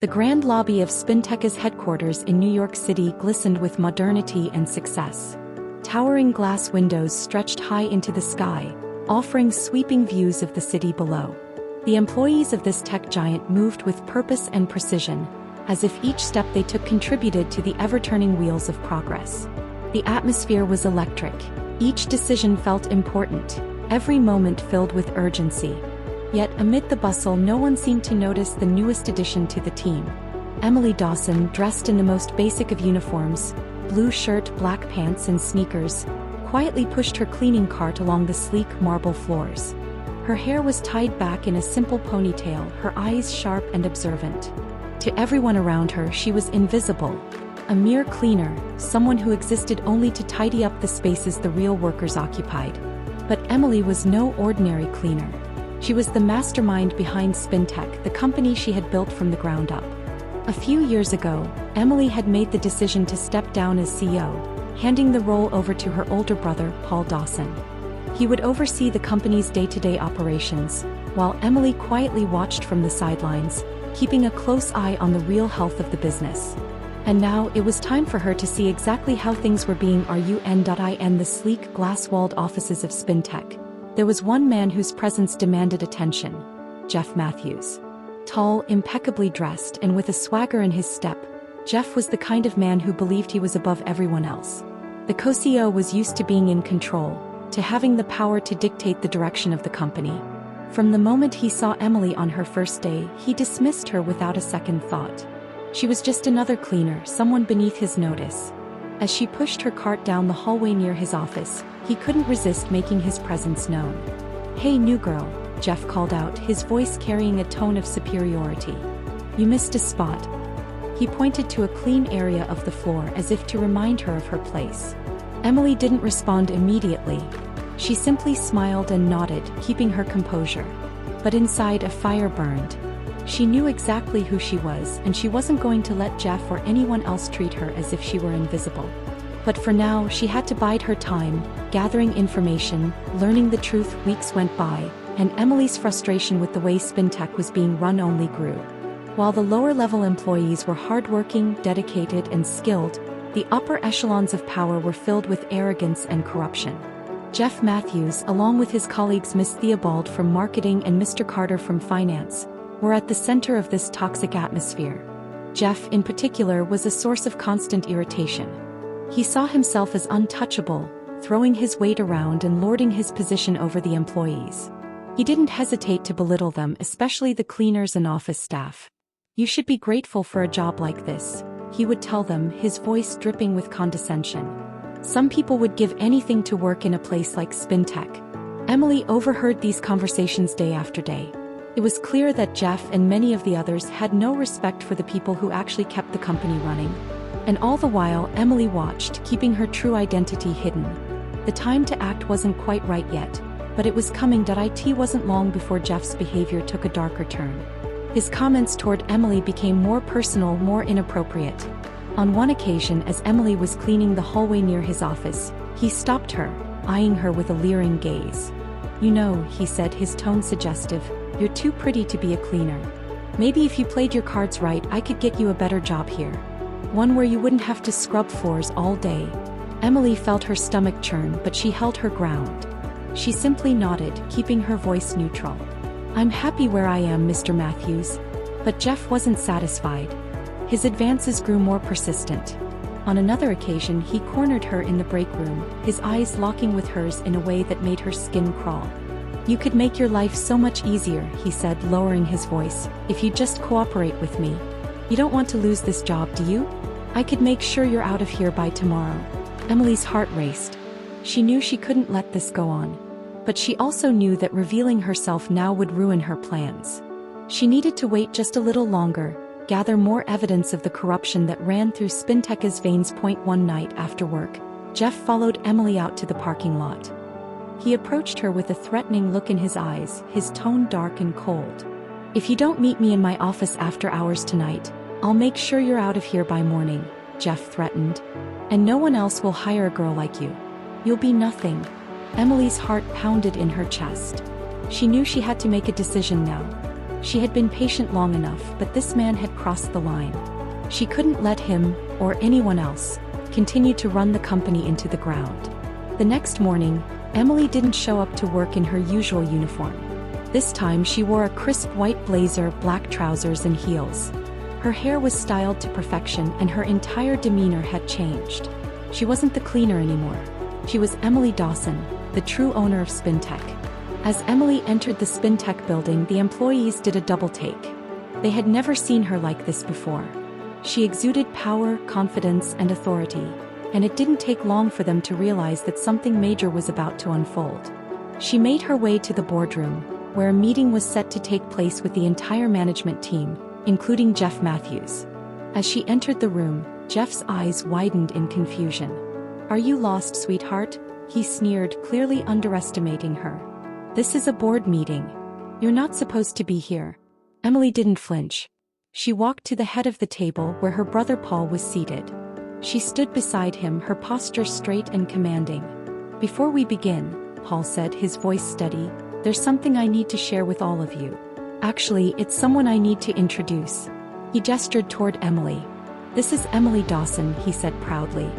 The grand lobby of Spintech's headquarters in New York City glistened with modernity and success. Towering glass windows stretched high into the sky, offering sweeping views of the city below. The employees of this tech giant moved with purpose and precision, as if each step they took contributed to the ever-turning wheels of progress. The atmosphere was electric. Each decision felt important, every moment filled with urgency. Yet amid the bustle, no one seemed to notice the newest addition to the team. Emily Dawson, dressed in the most basic of uniforms, blue shirt, black pants and sneakers, quietly pushed her cleaning cart along the sleek marble floors. Her hair was tied back in a simple ponytail, her eyes sharp and observant. To everyone around her, she was invisible, a mere cleaner, someone who existed only to tidy up the spaces the real workers occupied. But Emily was no ordinary cleaner. She was the mastermind behind Spintech, the company she had built from the ground up. A few years ago, Emily had made the decision to step down as CEO, handing the role over to her older brother, Paul Dawson. He would oversee the company's day-to-day operations, while Emily quietly watched from the sidelines, keeping a close eye on the real health of the business. And now it was time for her to see exactly how things were being run in the sleek glass-walled offices of Spintech. There was one man whose presence demanded attention: Jeff Matthews. Tall, impeccably dressed, and with a swagger in his step, Jeff was the kind of man who believed he was above everyone else. The co-CEO was used to being in control, to having the power to dictate the direction of the company. From the moment he saw Emily on her first day, he dismissed her without a second thought. She was just another cleaner, someone beneath his notice. As she pushed her cart down the hallway near his office, he couldn't resist making his presence known. "Hey, new girl," Jeff called out, his voice carrying a tone of superiority. "You missed a spot." He pointed to a clean area of the floor as if to remind her of her place. Emily didn't respond immediately. She simply smiled and nodded, keeping her composure. But inside, a fire burned. She knew exactly who she was, and she wasn't going to let Jeff or anyone else treat her as if she were invisible. But for now, she had to bide her time, gathering information, learning the truth. Weeks went by, and Emily's frustration with the way Spintech was being run only grew. While the lower-level employees were hardworking, dedicated, and skilled, the upper echelons of power were filled with arrogance and corruption. Jeff Matthews, along with his colleagues Miss Theobald from marketing and Mr. Carter from finance, were at the center of this toxic atmosphere. Jeff, in particular, was a source of constant irritation. He saw himself as untouchable, throwing his weight around and lording his position over the employees. He didn't hesitate to belittle them, especially the cleaners and office staff. "You should be grateful for a job like this," he would tell them, his voice dripping with condescension. Some people would give anything to work in a place like Spintech. Emily overheard these conversations day after day. It was clear that Jeff and many of the others had no respect for the people who actually kept the company running. And all the while, Emily watched, keeping her true identity hidden. The time to act wasn't quite right yet, but it was coming. It wasn't long before Jeff's behavior took a darker turn. His comments toward Emily became more personal, more inappropriate. On one occasion, as Emily was cleaning the hallway near his office, he stopped her, eyeing her with a leering gaze. "You know," he said, his tone suggestive, "you're too pretty to be a cleaner. Maybe if you played your cards right, I could get you a better job here. One where you wouldn't have to scrub floors all day." Emily felt her stomach churn, but she held her ground. She simply nodded, keeping her voice neutral. "I'm happy where I am, Mr. Matthews." But Jeff wasn't satisfied. His advances grew more persistent. On another occasion, he cornered her in the break room, his eyes locking with hers in a way that made her skin crawl. "You could make your life so much easier," he said, lowering his voice, "if you just cooperate with me. You don't want to lose this job, do you? I could make sure you're out of here by tomorrow." Emily's heart raced. She knew she couldn't let this go on. But she also knew that revealing herself now would ruin her plans. She needed to wait just a little longer, gather more evidence of the corruption that ran through Spintech's veins. One night after work, Jeff followed Emily out to the parking lot. He approached her with a threatening look in his eyes, his tone dark and cold. "If you don't meet me in my office after hours tonight, I'll make sure you're out of here by morning," Jeff threatened. "And no one else will hire a girl like you. You'll be nothing." Emily's heart pounded in her chest. She knew she had to make a decision now. She had been patient long enough, but this man had crossed the line. She couldn't let him, or anyone else, continue to run the company into the ground. The next morning, Emily didn't show up to work in her usual uniform. This time she wore a crisp white blazer, black trousers and heels. Her hair was styled to perfection and her entire demeanor had changed. She wasn't the cleaner anymore. She was Emily Dawson, the true owner of Spintech. As Emily entered the Spintech building, the employees did a double take. They had never seen her like this before. She exuded power, confidence, and authority, and it didn't take long for them to realize that something major was about to unfold. She made her way to the boardroom, where a meeting was set to take place with the entire management team, including Jeff Matthews. As she entered the room, Jeff's eyes widened in confusion. "Are you lost, sweetheart?" he sneered, clearly underestimating her. "This is a board meeting. You're not supposed to be here." Emily didn't flinch. She walked to the head of the table where her brother Paul was seated. She stood beside him, her posture straight and commanding. "Before we begin," Paul said, his voice steady, "there's something I need to share with all of you. Actually, it's someone I need to introduce." He gestured toward Emily. "This is Emily Dawson," he said proudly,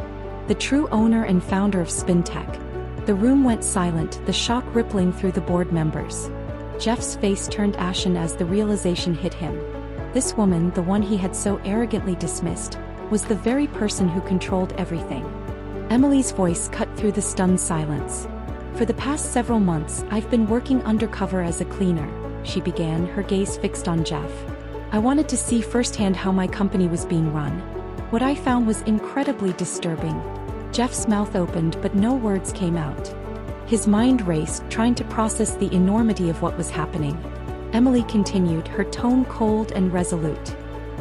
"the true owner and founder of Spintech." The room went silent, the shock rippling through the board members. Jeff's face turned ashen as the realization hit him. This woman, the one he had so arrogantly dismissed, was the very person who controlled everything. Emily's voice cut through the stunned silence. "For the past several months, I've been working undercover as a cleaner," she began, her gaze fixed on Jeff. "I wanted to see firsthand how my company was being run. What I found was incredibly disturbing." Jeff's mouth opened, but no words came out. His mind raced, trying to process the enormity of what was happening. Emily continued, her tone cold and resolute.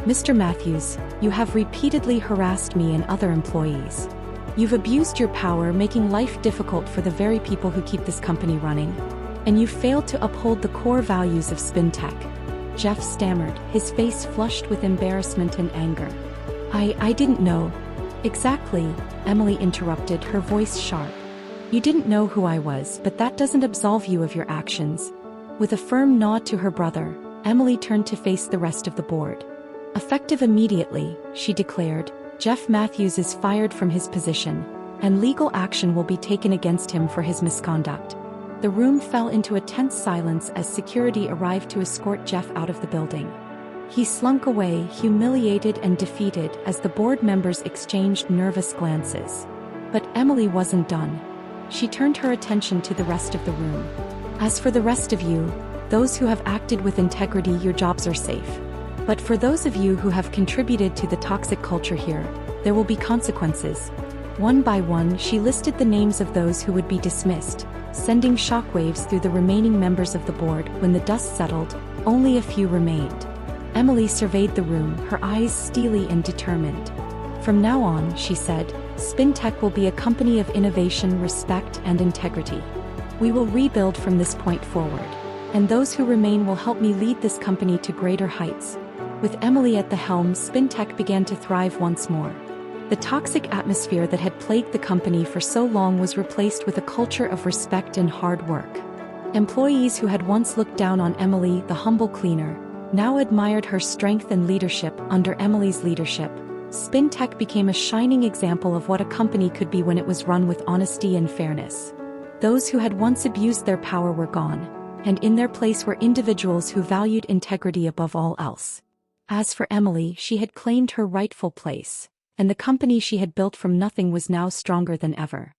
"Mr. Matthews, you have repeatedly harassed me and other employees. You've abused your power, making life difficult for the very people who keep this company running. And you've failed to uphold the core values of Spintech." Jeff stammered, his face flushed with embarrassment and anger. I didn't know." "Exactly," Emily interrupted, her voice sharp. "You didn't know who I was, but that doesn't absolve you of your actions." With a firm nod to her brother, Emily turned to face the rest of the board. "Effective immediately," she declared, "Jeff Matthews is fired from his position, and legal action will be taken against him for his misconduct." The room fell into a tense silence as security arrived to escort Jeff out of the building. He slunk away, humiliated and defeated, as the board members exchanged nervous glances. But Emily wasn't done. She turned her attention to the rest of the room. "As for the rest of you, those who have acted with integrity, your jobs are safe. But for those of you who have contributed to the toxic culture here, there will be consequences." One by one, she listed the names of those who would be dismissed, sending shockwaves through the remaining members of the board. When the dust settled, only a few remained. Emily surveyed the room, her eyes steely and determined. "From now on," she said, "Spintech will be a company of innovation, respect, and integrity. We will rebuild from this point forward, and those who remain will help me lead this company to greater heights." With Emily at the helm, Spintech began to thrive once more. The toxic atmosphere that had plagued the company for so long was replaced with a culture of respect and hard work. Employees who had once looked down on Emily, the humble cleaner, now admired her strength and leadership. Under Emily's leadership, Spintech became a shining example of what a company could be when it was run with honesty and fairness. Those who had once abused their power were gone, and in their place were individuals who valued integrity above all else. As for Emily, she had claimed her rightful place, and the company she had built from nothing was now stronger than ever.